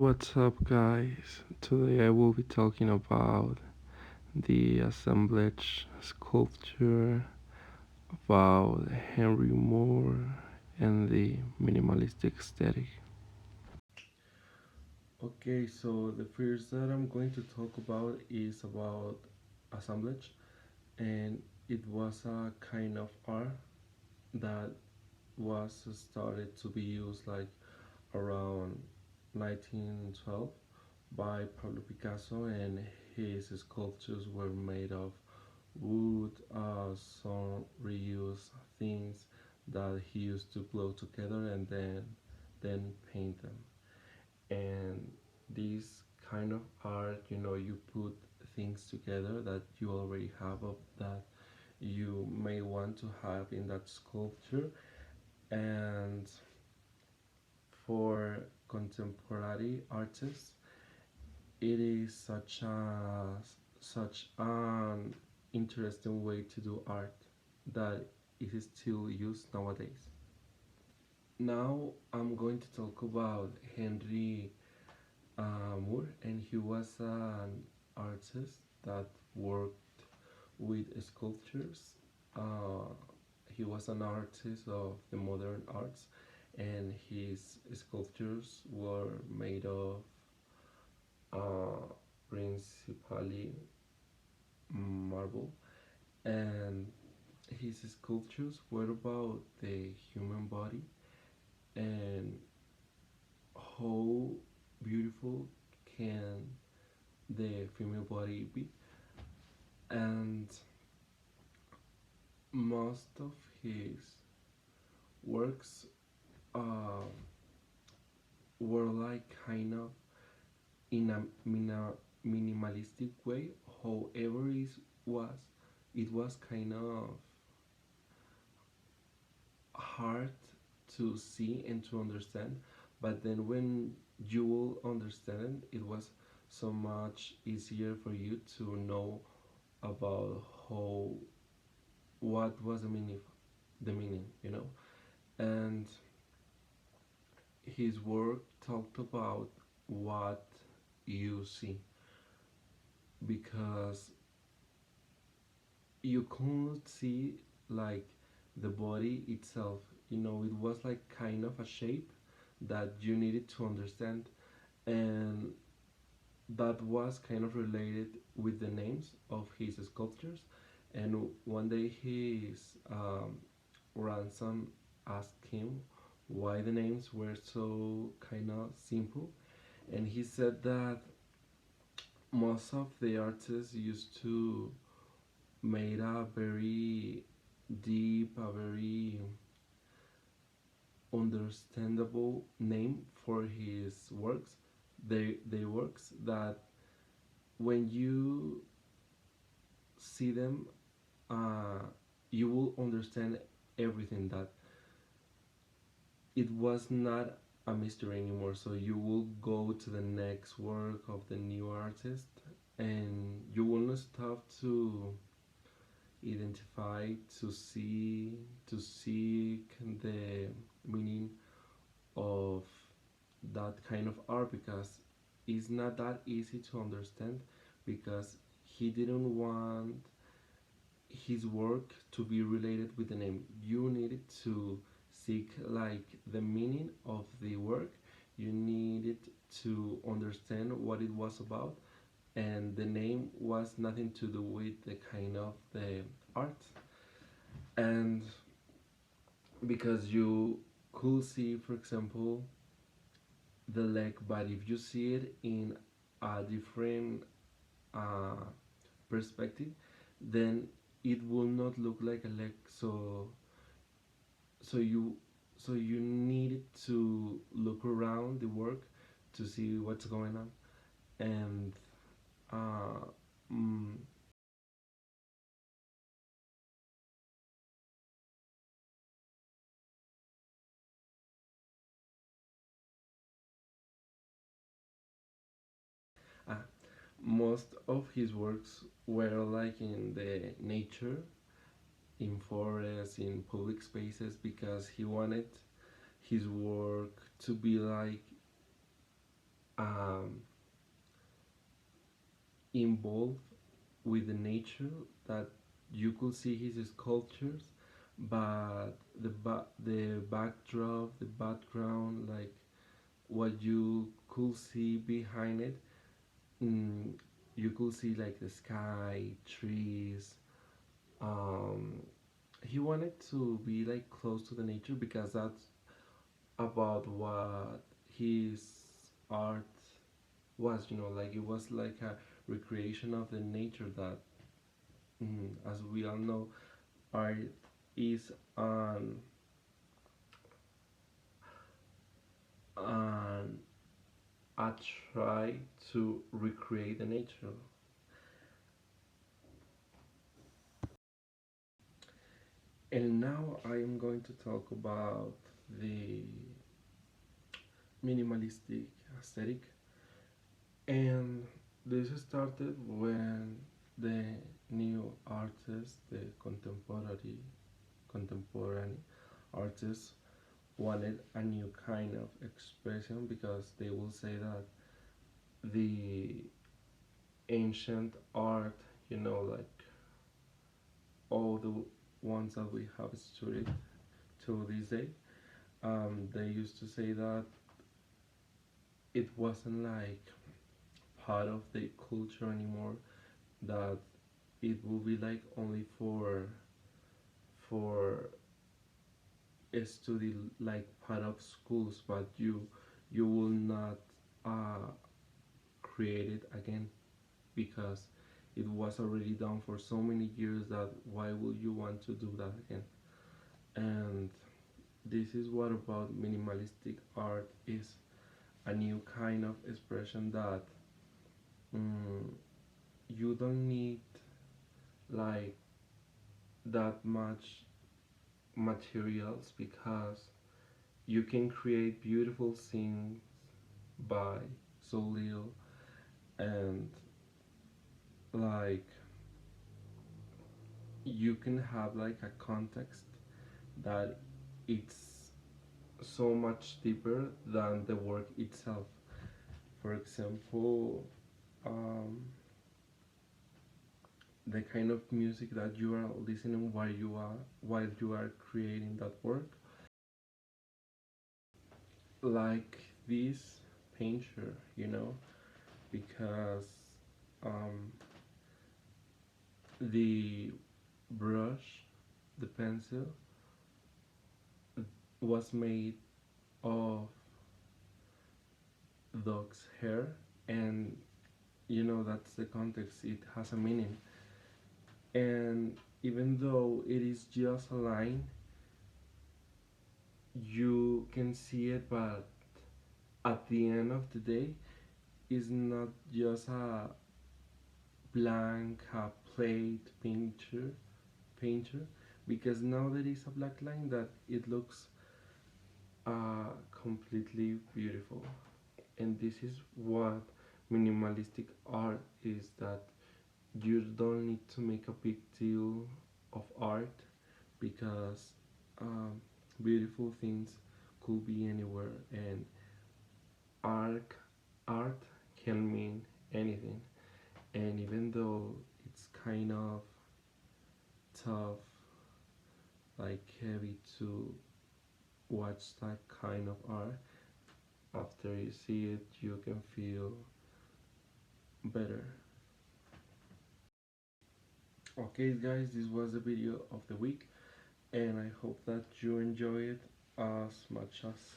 What's up, guys? Today I will be talking about the assemblage sculpture, about Henry Moore, and the minimalistic aesthetic. Okay, so the first that I'm going to talk about is about assemblage, and it was a kind of art that was started to be used like around 1912 by Pablo Picasso, and his sculptures were made of wood, some reused things that he used to glue together and then paint them. And this kind of art, you put things together that you already have of that you may want to have in that sculpture. And for contemporary artists, it is such an interesting way to do art that it is still used nowadays. Now I'm going to talk about Henry Moore, and he was an artist that worked with sculptures. Uh, he was an artist of the modern arts, and his sculptures were made of uh, principally marble, and his sculptures were about the human body and how beautiful can the female body be. And most of his works uh, were like kind of in a minimalistic way. However, it was kind of hard to see and to understand, but then when you will understand it was so much easier for you to know about how what was the meaning. And his work talked about what you see, because you couldn't see like the body itself. It was like kind of a shape that you needed to understand, and that was kind of related with the names of his sculptures. And one day his grandson asked him why the names were so kind of simple, and he said that most of the artists used to made a very deep, a very understandable name for his works. They works that when you see them, uh, you will understand everything. That it was not a mystery anymore. So you will go to the next work of the new artist, and you will not stop to identify, to see, to seek the meaning of that kind of art, because it's not that easy to understand, because he didn't want his work to be related with the name. You needed to seek like the meaning of the work. You needed to understand what it was about, and the name was nothing to do with the kind of the art. And because you could see, for example, the leg, but if you see it in a different uh, perspective, then it will not look like a leg. So you so you need to look around the work to see what's going on. And uh, mm, uh, most of his works were like in the nature, in forests, in public spaces, because he wanted his work to be like um, involved with the nature, that you could see his sculptures, but the backdrop, the background, like what you could see behind it, mm, you could see like the sky, trees. um he wanted to be like close to the nature because that's about what his art was, like it was like a recreation of the nature that, as we all know, art is an a try to recreate the nature. And now I am going to talk about the minimalistic aesthetic. And this started when the new artists, the contemporary artists, wanted a new kind of expression, because they will say that the ancient art, like all the ones that we have studied till this day, they used to say that it wasn't like part of the culture anymore, that it will be like only for a study, like part of schools, but you will not uh, create it again, because it was already done for so many years, that why would you want to do that again? And this is what about minimalistic art is: a new kind of expression that, mm, you don't need like that much materials, because you can create beautiful things by so little. And like you can have like a context that it's so much deeper than the work itself. For example, um, the kind of music that you are listening while you are creating that work, like this painter, because um, the brush, the pencil, was made of dog's hair, and that's the context. It has a meaning, and even though it is just a line, you can see it, but at the end of the day, it's not just a blank, a plate painter, because now there is a black line that it looks completely beautiful. And this is what minimalistic art is: that you don't need to make a big deal of art, because beautiful things could be anywhere, and art art can mean anything. And even though it's kind of tough, like heavy to watch that kind of art, after you see it you can feel better. Okay guys, this was the video of the week, and I hope that you enjoy it as much as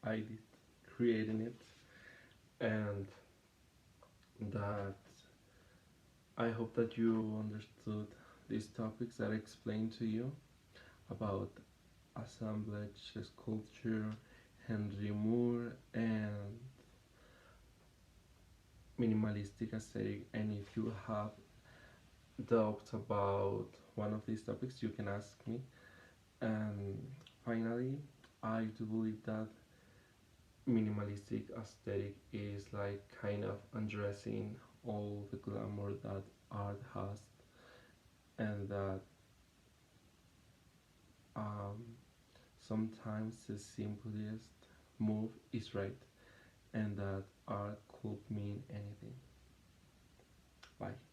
I did creating it, and that I hope that you understood these topics that I explained to you about assemblage, sculpture, Henry Moore, and minimalistic aesthetic. And if you have doubts about one of these topics, you can ask me. And finally, I do believe that minimalistic aesthetic is like kind of undressing all the glamour that art has, and that um, sometimes the simplest move is right, and that art could mean anything. Bye.